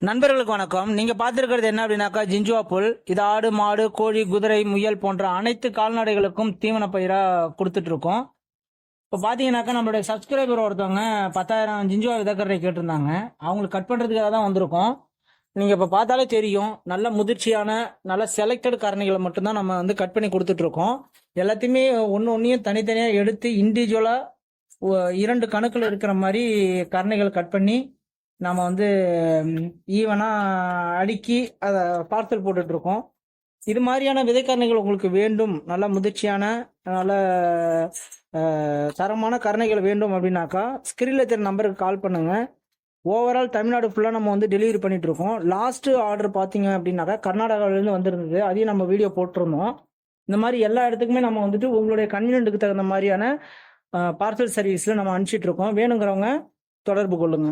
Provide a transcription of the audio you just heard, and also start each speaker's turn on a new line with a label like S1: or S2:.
S1: நண்பர்களுக்கு வணக்கம். நீங்க பார்த்திருக்கிறது என்ன அப்படின்னாக்கா ஜிஞ்சுவா புல். இது ஆடு, மாடு, கோழி, குதிரை, முயல் போன்ற அனைத்து கால்நடைகளுக்கும் தீவன பயிரா கொடுத்துட்டு இருக்கோம். இப்போ பாத்தீங்கன்னாக்கா நம்மளுடைய சப்ஸ்கிரைபர் ஒருத்தவங்க 10,000 ஜிஞ்சுவா விதக்கரை கேட்டிருந்தாங்க. அவங்களுக்கு கட் பண்றதுக்காக தான் வந்திருக்கோம். நீங்க இப்ப பார்த்தாலே தெரியும், நல்ல முதிர்ச்சியான நல்ல செலக்டட் கரணைகளை மட்டும்தான் நம்ம வந்து கட் பண்ணி கொடுத்துட்டு இருக்கோம். எல்லாத்தையுமே ஒன்னையும் தனித்தனியா எடுத்து இண்டிவிஜுவலா 2 கணக்குல இருக்கிற மாதிரி கரணைகள் கட் பண்ணி நாம வந்து ஈவனா அடுக்கி அதை பார்சல் போட்டுட்டு இருக்கோம். இது மாதிரியான விதைக்கரணைகள் உங்களுக்கு வேண்டும், நல்ல முதிர்ச்சியான நல்ல தரமான கரணைகள் வேண்டும் அப்படின்னாக்கா ஸ்கிரீன்ல தெரிய நம்பருக்கு கால் பண்ணுங்க. ஓவரால் தமிழ்நாடு ஃபுல்லாக நம்ம வந்து டெலிவரி பண்ணிட்டு இருக்கோம். லாஸ்ட் ஆர்டர் பார்த்தீங்க அப்படின்னாக்கா கர்நாடகாவிலேருந்து வந்திருந்தது, அதையும் நம்ம வீடியோ போட்டிருந்தோம். இந்த மாதிரி எல்லா இடத்துக்குமே நம்ம வந்துட்டு உங்களுடைய கன்வீனியன்ட்டுக்கு தகுந்த மாதிரியான பார்சல் சர்வீஸில் நம்ம அனுப்பிச்சிட்டு இருக்கோம். வேணுங்கிறவங்க தொடர்பு கொள்ளுங்க.